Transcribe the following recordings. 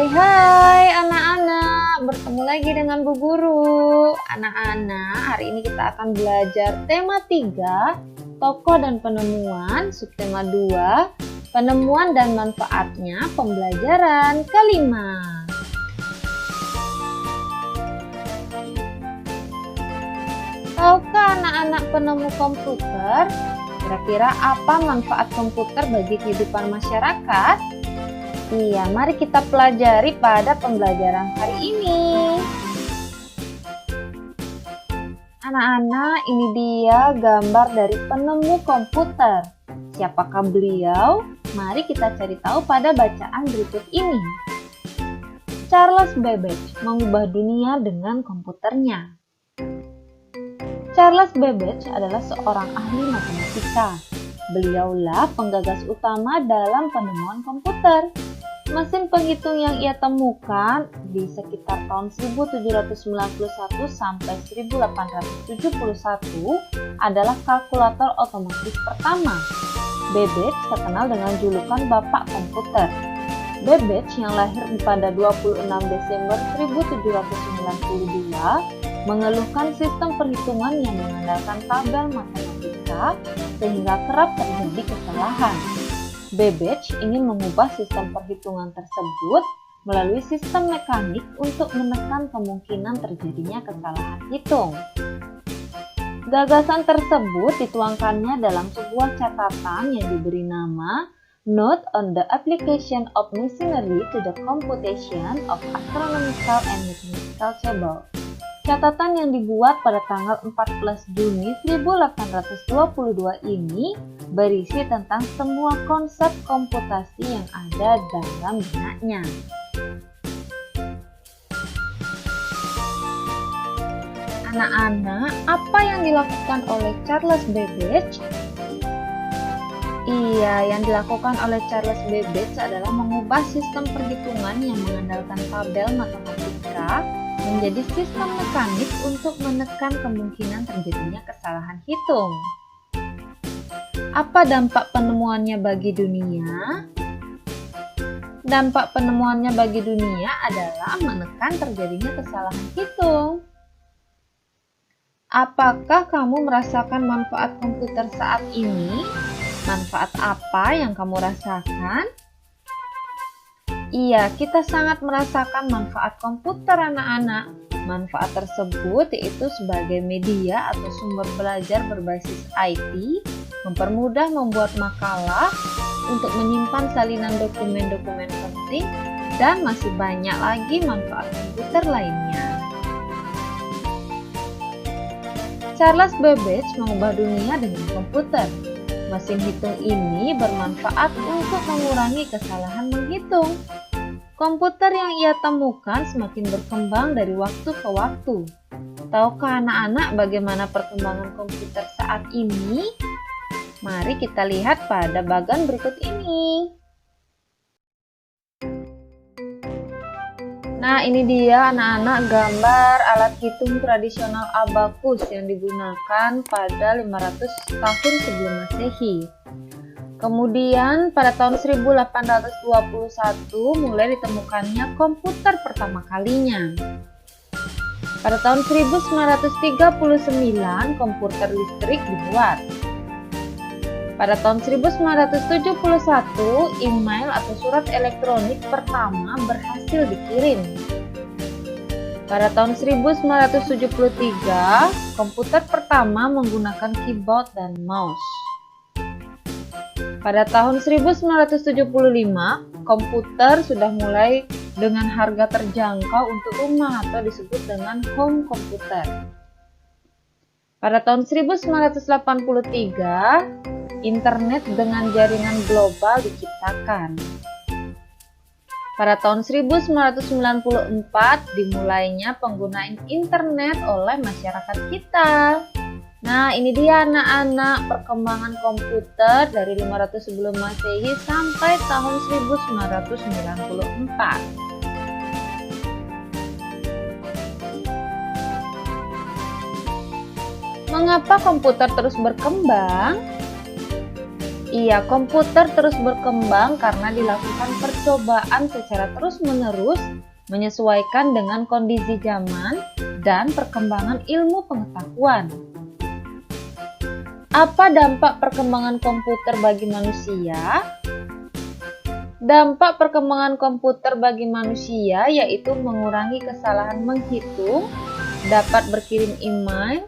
Hai anak-anak, bertemu lagi dengan Bu Guru. Anak-anak, hari ini kita akan belajar tema 3, tokoh dan penemuan, subtema 2, penemuan dan manfaatnya, pembelajaran kelima. Tahukah anak-anak penemu komputer? Kira-kira apa manfaat komputer bagi kehidupan masyarakat? Iya, mari kita pelajari pada pembelajaran hari ini. Anak-anak, ini dia gambar dari penemu komputer. Siapakah beliau? Mari kita cari tahu pada bacaan berikut ini. Charles Babbage mengubah dunia dengan komputernya. Charles Babbage adalah seorang ahli matematika. Beliaulah penggagas utama dalam penemuan komputer. Mesin penghitung yang ia temukan di sekitar tahun 1791 sampai 1871 adalah kalkulator otomatis pertama. Babbage terkenal dengan julukan Bapak Komputer. Babbage yang lahir pada 26 Desember 1792 mengeluhkan sistem perhitungan yang mengandalkan tabel matematika sehingga kerap terjadi kesalahan. Babbage ingin mengubah sistem perhitungan tersebut melalui sistem mekanik untuk menekan kemungkinan terjadinya kesalahan hitung. Gagasan tersebut dituangkannya dalam sebuah catatan yang diberi nama Note on the Application of Machinery to the Computation of Astronomical and Mathematical Tables. Catatan yang dibuat pada tanggal 14 Juni 1822 ini berisi tentang semua konsep komputasi yang ada dalam benaknya. Anak-anak, apa yang dilakukan oleh Charles Babbage? Iya, yang dilakukan oleh Charles Babbage adalah mengubah sistem perhitungan yang mengandalkan tabel matematika menjadi sistem mekanik untuk menekan kemungkinan terjadinya kesalahan hitung. Apa dampak penemuannya bagi dunia? Dampak penemuannya bagi dunia adalah menekan terjadinya kesalahan hitung. Apakah kamu merasakan manfaat komputer saat ini? Manfaat apa yang kamu rasakan? Iya, kita sangat merasakan manfaat komputer anak-anak. Manfaat tersebut yaitu sebagai media atau sumber belajar berbasis IT, mempermudah membuat makalah, untuk menyimpan salinan dokumen-dokumen penting, dan masih banyak lagi manfaat komputer lainnya. Charles Babbage mengubah dunia dengan komputer. Mesin hitung ini bermanfaat untuk mengurangi kesalahan menghitung. Komputer yang ia temukan semakin berkembang dari waktu ke waktu. Tahukah anak-anak bagaimana perkembangan komputer saat ini? Mari kita lihat pada bagan berikut ini. Nah, ini dia anak-anak gambar alat hitung tradisional abakus yang digunakan pada 500 tahun sebelum Masehi. Kemudian pada tahun 1821 mulai ditemukannya komputer pertama kalinya. Pada tahun 1939 komputer listrik dibuat. Pada tahun 1971 email atau surat elektronik pertama berhasil dikirim. Pada tahun 1973 komputer pertama menggunakan keyboard dan mouse. Pada tahun 1975, komputer sudah mulai dengan harga terjangkau untuk rumah atau disebut dengan home komputer. Pada tahun 1983, internet dengan jaringan global diciptakan. Pada tahun 1994, dimulainya penggunaan internet oleh masyarakat kita. Nah, ini dia anak-anak perkembangan komputer dari 500 sebelum Masehi sampai tahun 1994. Mengapa komputer terus berkembang? Iya, komputer terus berkembang karena dilakukan percobaan secara terus-menerus menyesuaikan dengan kondisi zaman dan perkembangan ilmu pengetahuan. Apa dampak perkembangan komputer bagi manusia? Dampak perkembangan komputer bagi manusia yaitu mengurangi kesalahan menghitung, dapat berkirim email,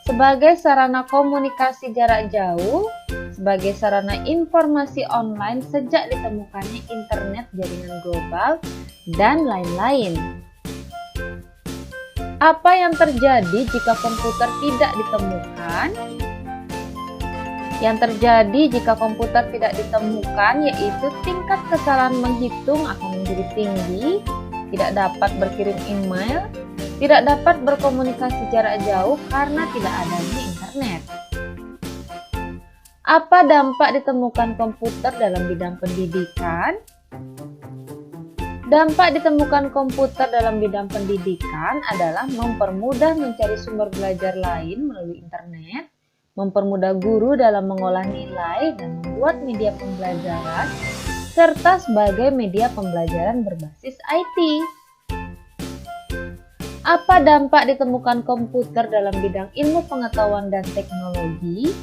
sebagai sarana komunikasi jarak jauh, sebagai sarana informasi online sejak ditemukannya internet jaringan global, dan lain-lain. Apa yang terjadi jika komputer tidak ditemukan? Yang terjadi jika komputer tidak ditemukan yaitu tingkat kesalahan menghitung akan menjadi tinggi, tidak dapat berkirim email, tidak dapat berkomunikasi jarak jauh karena tidak adanya internet. Apa dampak ditemukan komputer dalam bidang pendidikan? Dampak ditemukan komputer dalam bidang pendidikan adalah mempermudah mencari sumber belajar lain melalui internet, mempermudah guru dalam mengolah nilai dan membuat media pembelajaran, serta sebagai media pembelajaran berbasis IT. Apa dampak ditemukan komputer dalam bidang ilmu pengetahuan dan teknologi?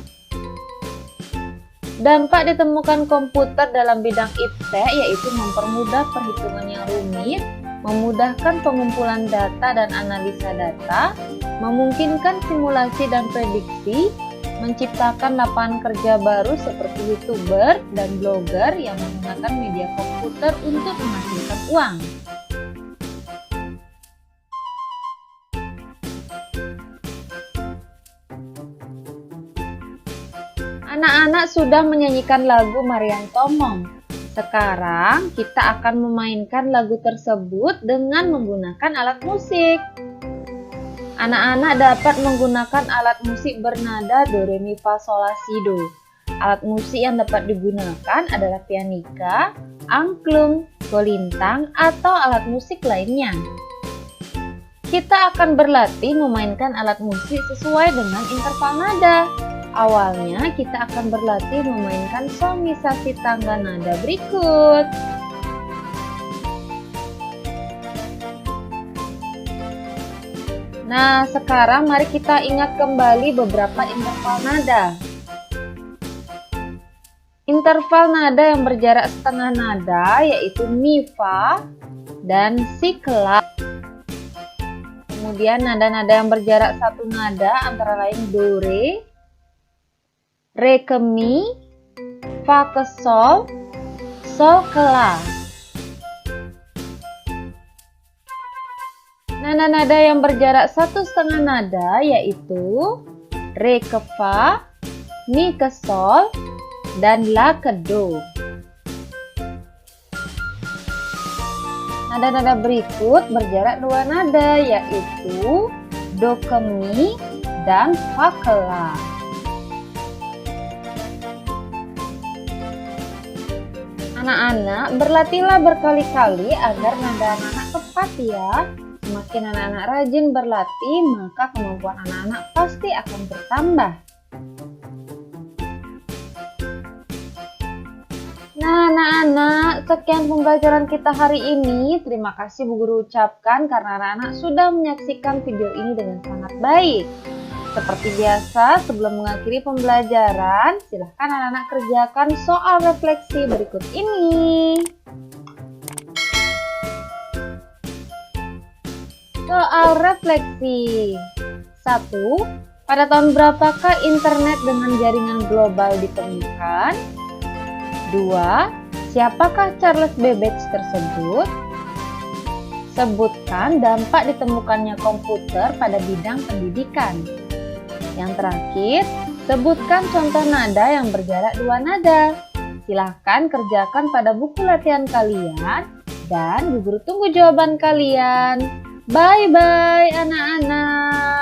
Dampak ditemukan komputer dalam bidang iptek yaitu mempermudah perhitungan yang rumit, memudahkan pengumpulan data dan analisa data, memungkinkan simulasi dan prediksi, menciptakan lapangan kerja baru seperti YouTuber dan blogger yang menggunakan media komputer untuk menghasilkan uang. Anak-anak sudah menyanyikan lagu Marian Tomong. Sekarang kita akan memainkan lagu tersebut dengan menggunakan alat musik. Anak-anak dapat menggunakan alat musik bernada do, re, mi, fa, sol, la, si, do. Alat musik yang dapat digunakan adalah pianika, angklung, golintang, atau alat musik lainnya. Kita akan berlatih memainkan alat musik sesuai dengan interval nada. Awalnya kita akan berlatih memainkan solmisasi tangga nada berikut. Nah, sekarang mari kita ingat kembali beberapa interval nada. Interval nada yang berjarak setengah nada yaitu mi, fa, dan si, la. Kemudian nada-nada yang berjarak satu nada antara lain do, re ke mi, fa ke sol ke la. Nada-nada yang berjarak satu setengah nada yaitu re ke fa, mi ke sol, dan la ke do. Nada-nada berikut berjarak dua nada yaitu do ke mi dan fa ke la. Anak-anak, berlatihlah berkali-kali agar nada anak-anak tepat ya. Semakin anak-anak rajin berlatih, maka kemampuan anak-anak pasti akan bertambah. Nah, anak-anak, sekian pembelajaran kita hari ini. Terima kasih Bu Guru ucapkan karena anak-anak sudah menyaksikan video ini dengan sangat baik. Seperti biasa, sebelum mengakhiri pembelajaran, silahkan anak-anak kerjakan soal refleksi berikut ini. Soal refleksi 1. Pada tahun berapakah internet dengan jaringan global ditemukan? 2. Siapakah Charles Babbage tersebut? Sebutkan dampak ditemukannya komputer pada bidang pendidikan. Yang terakhir, sebutkan contoh nada yang berjarak dua nada. Silahkan kerjakan pada buku latihan kalian dan Bu Guru tunggu jawaban kalian. Bye-bye anak-anak.